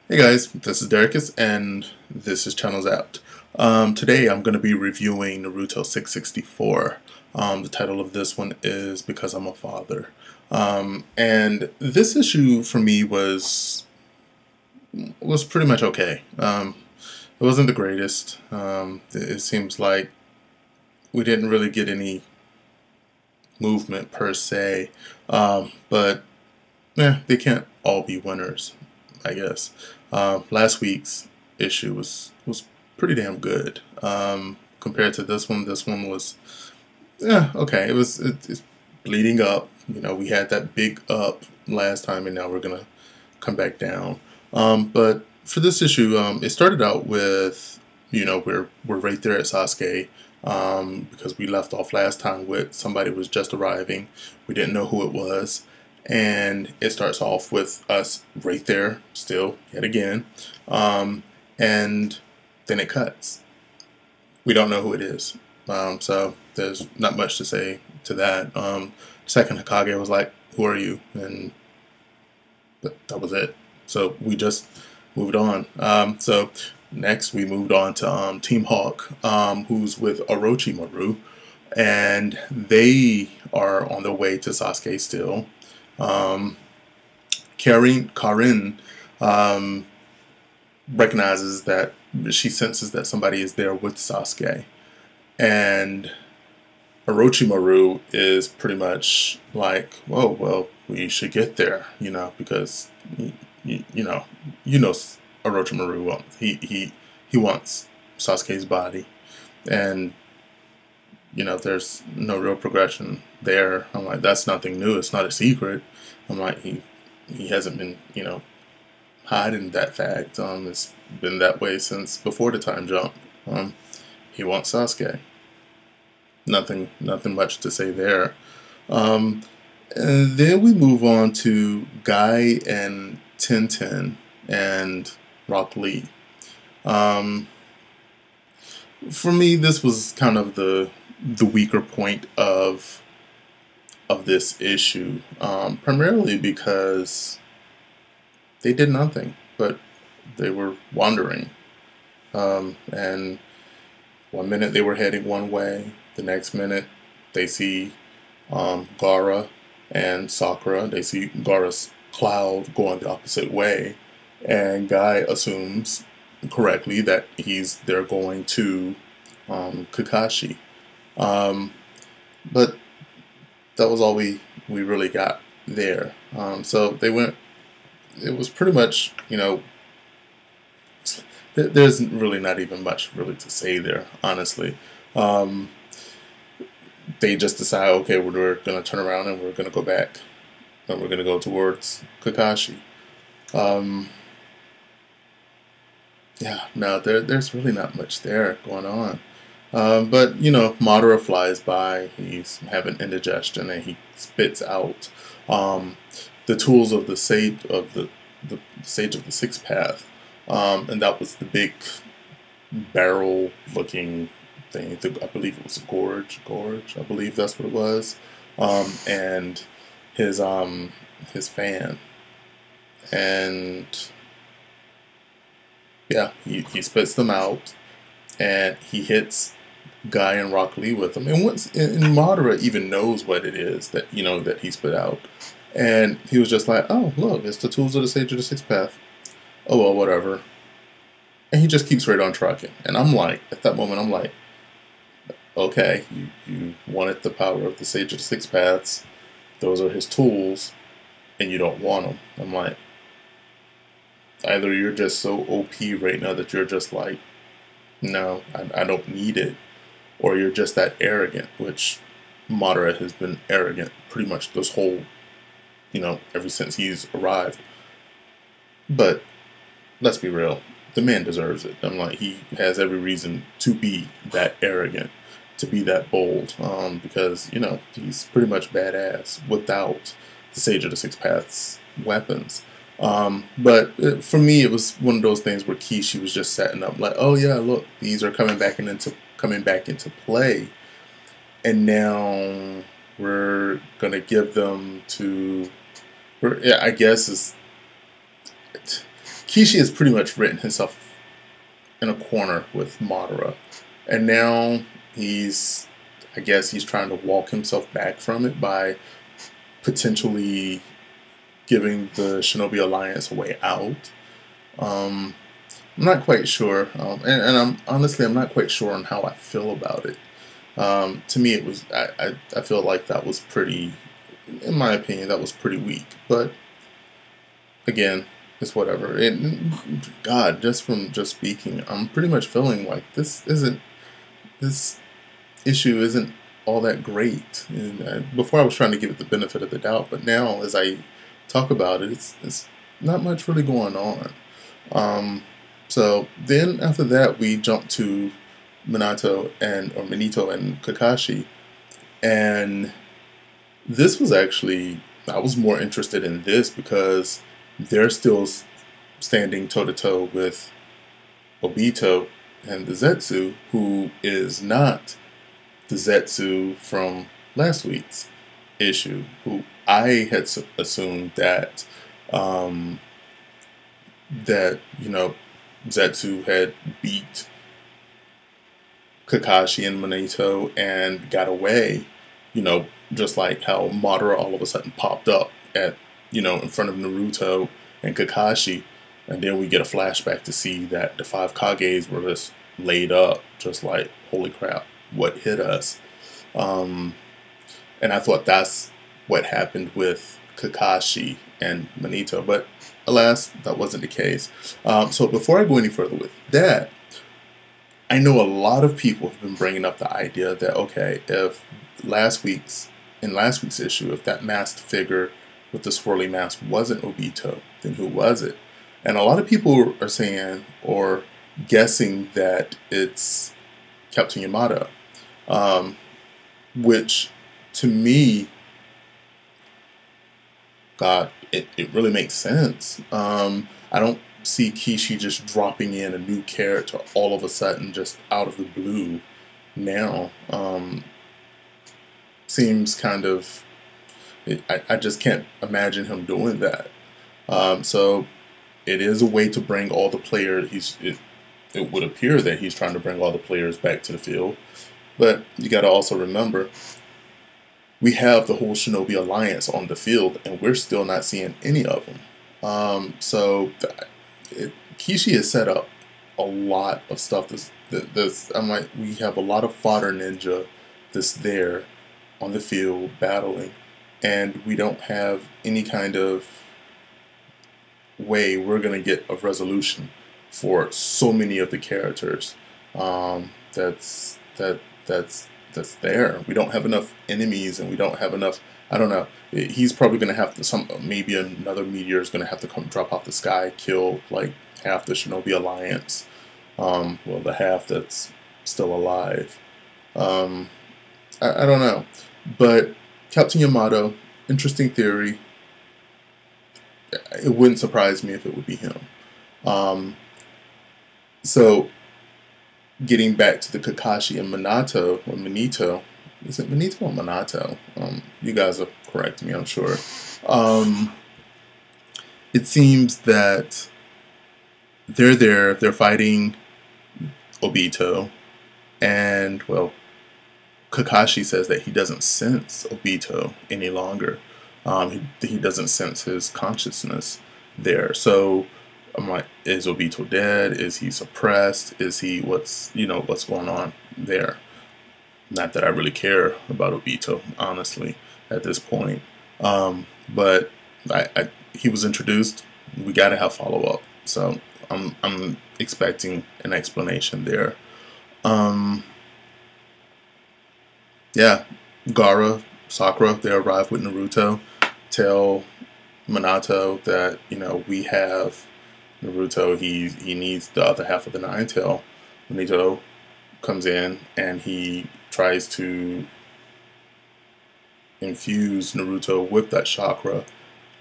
Hey guys, this is Derekus, and this is Channel Zapped. Today I'm going to be reviewing Naruto 664. The title of this one is Because I'm a Father. And this issue for me was pretty much okay. It wasn't the greatest. It seems like we didn't really get any movement per se. But yeah, they can't all be winners, I guess. Last week's issue was pretty damn good compared to this one. This one was okay. It's bleeding up. You know, we had that big up last time, and now we're gonna come back down. But for this issue, it started out with we're right there at Sasuke. Because we left off last time with somebody was just arriving. We didn't know who it was. And it starts off with us right there still, yet again. And then it cuts. We don't know who it is. So there's not much to say to that. Second Hokage was like, "Who are you?" And that was it. So we just moved on. So next we moved on to Team Hawk, who's with Orochimaru, and they are on their way to Sasuke still. Um, Karin recognizes that she senses that somebody is there with Sasuke, and Orochimaru is pretty much like, "Whoa, well, we should get there, because you know, Orochimaru wants he wants Sasuke's body, and there's no real progression there." I'm like, that's nothing new. It's not a secret. I'm like, he hasn't been, hiding that fact. It's been that way since before the time jump. He wants Sasuke. Nothing much to say there. And then we move on to Guy and Tintin and Rock Lee. Um, for me, this was kind of the weaker point of this issue, primarily because they did nothing, but they were wandering. And one minute they were heading one way, the next minute they see Gaara and Sakura. They see Gaara's cloud going the opposite way, and Guy assumes correctly that they're going to Kakashi. Um, but that was all we really got there. So they went. It was pretty much, there's really not even much really to say there, honestly. Um, they just decide, okay, we're going to turn around and we're going to go back, and we're going to go towards Kakashi. Um, yeah, no, there's really not much there going on. But Madara flies by. He's having indigestion, and he spits out um, the tools of the sage of the sixth path, and that was the big barrel-looking thing. I believe it was a gorge. I believe that's what it was, and his fan, and yeah, he spits them out, and he hits Guy and Rock Lee with them. And Madara even knows what it is that he spit out, and he was just like, "Oh, look, it's the tools of the Sage of the Sixth Path. Oh well, whatever." And he just keeps right on trucking. And I'm like, at that moment, I'm like, "Okay, you wanted the power of the Sage of the Six Paths. Those are his tools, and you don't want them." I'm like, either you're just so OP right now that you're just like, "No, I don't need it," or you're just that arrogant, which Madara has been arrogant pretty much this whole, ever since he's arrived. But let's be real, the man deserves it. I'm like, he has every reason to be that arrogant, to be that bold, because he's pretty much badass without the Sage of the Six Paths weapons. But for me, it was one of those things where Kishi was just setting up, like, "Oh yeah, look, these are coming back into play, and now we're gonna give them to." Yeah, I guess is Kishi has pretty much written himself in a corner with Madara, and now I guess he's trying to walk himself back from it by potentially giving the Shinobi Alliance a way out. I'm not quite sure, and I'm not quite sure on how I feel about it. To me, I feel like that was pretty, in my opinion, that was pretty weak. But again, it's whatever. God, just from speaking, I'm pretty much feeling like this issue isn't all that great. And before I was trying to give it the benefit of the doubt, but now as I talk about it, it's not much really going on. So then after that, we jump to Minito and Kakashi, and this was actually, I was more interested in this because they're still standing toe to toe with Obito and the Zetsu, who is not the Zetsu from last week's issue, who I had assumed that Zetsu had beat Kakashi and Minito and got away, just like how Madara all of a sudden popped up in front of Naruto and Kakashi, and then we get a flashback to see that the five Kages were just laid up, just like, holy crap, what hit us? And I thought that's what happened with Kakashi and Minito, but alas, that wasn't the case. So before I go any further with that, I know a lot of people have been bringing up the idea that, okay, if last week's issue, if that masked figure with the swirly mask wasn't Obito, then who was it? And a lot of people are saying or guessing that it's Captain Yamato, which to me, God, it really makes sense. I don't see Kishi just dropping in a new character all of a sudden, just out of the blue now. Seems kind of, I just can't imagine him doing that. So it is a way to bring all the players, it would appear that he's trying to bring all the players back to the field. But you got to also remember, we have the whole Shinobi Alliance on the field, and we're still not seeing any of them. So Kishi has set up a lot of stuff. We have a lot of fodder ninja that's there on the field battling, and we don't have any kind of way we're going to get a resolution for so many of the characters that's there. We don't have enough enemies, and we don't have enough. I don't know. He's probably going to have to maybe another meteor is going to have to come drop off the sky, kill like half the Shinobi Alliance. Well, the half that's still alive. I don't know, but Captain Yamato, interesting theory. It wouldn't surprise me if it would be him. So, getting back to the Kakashi and Minito, is it Minito or Minato? You guys will correct me, I'm sure. It seems that they're fighting Obito, and, well, Kakashi says that he doesn't sense Obito any longer. He doesn't sense his consciousness there. So I'm like, is Obito dead? Is he suppressed? Is he what's going on there? Not that I really care about Obito, honestly, at this point. But he was introduced. We got to have follow up. So I'm expecting an explanation there. Yeah, Gaara, Sakura, they arrive with Naruto, tell Minato that, we have Naruto, he needs the other half of the Nine Tail. Naruto comes in and he tries to infuse Naruto with that chakra,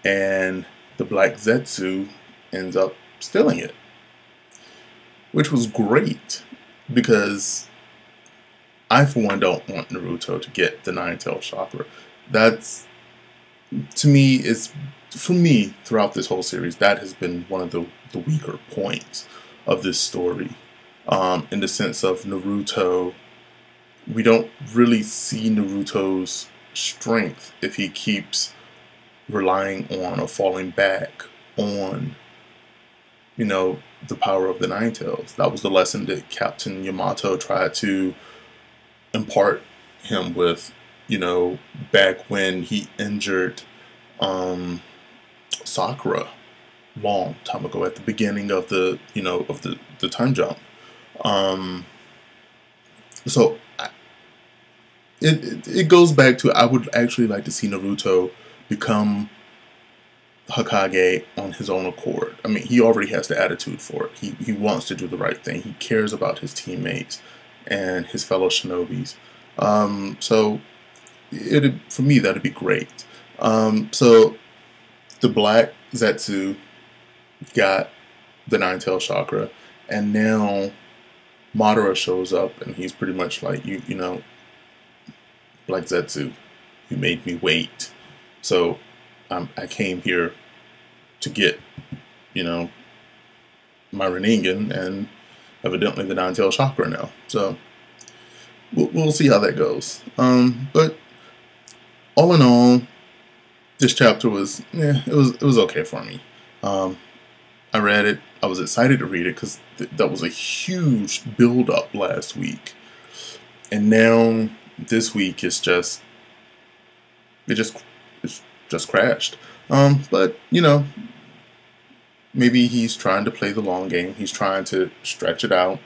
and the Black Zetsu ends up stealing it, which was great because I, for one, don't want Naruto to get the Nine Tail chakra. That's, to me, for me, throughout this whole series, that has been one of the the weaker points of this story. In the sense of Naruto, we don't really see Naruto's strength if he keeps relying on or falling back on, you know, the power of the Nine Tails. That was the lesson that Captain Yamato tried to impart him with, you know, back when he injured Sakura long time ago at the beginning of the, you know, of the time jump. So it goes back to, I would actually like to see Naruto become Hokage on his own accord. I mean, he already has the attitude for it. He wants to do the right thing. He cares about his teammates and his fellow shinobis. So for me, that'd be great. So the Black Zetsu got the Nine-Tailed Chakra, and now Madara shows up, and he's pretty much like, you know, Black Zetsu, you made me wait. So I came here to get, you know, my Rinnegan, and evidently the Nine-Tailed Chakra now. So we'll see how that goes. But all in all, this chapter was, it was okay for me. I read it. I was excited to read it because that was a huge build-up last week, and now this week it's just crashed. But you know, maybe he's trying to play the long game. He's trying to stretch it out,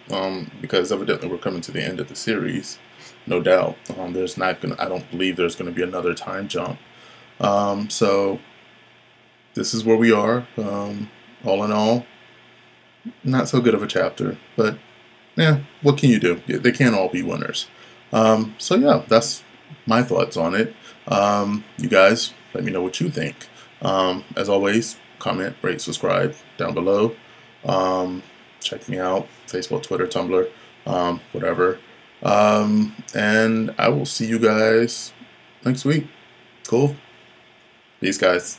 because evidently we're coming to the end of the series, no doubt. I don't believe there's gonna be another time jump. So this is where we are. All in all, not so good of a chapter, but yeah, what can you do? They can't all be winners. So yeah, that's my thoughts on it. You guys, let me know what you think. As always, comment, rate, subscribe down below. Check me out, Facebook, Twitter, Tumblr, whatever. And I will see you guys next week. Cool. Peace, guys.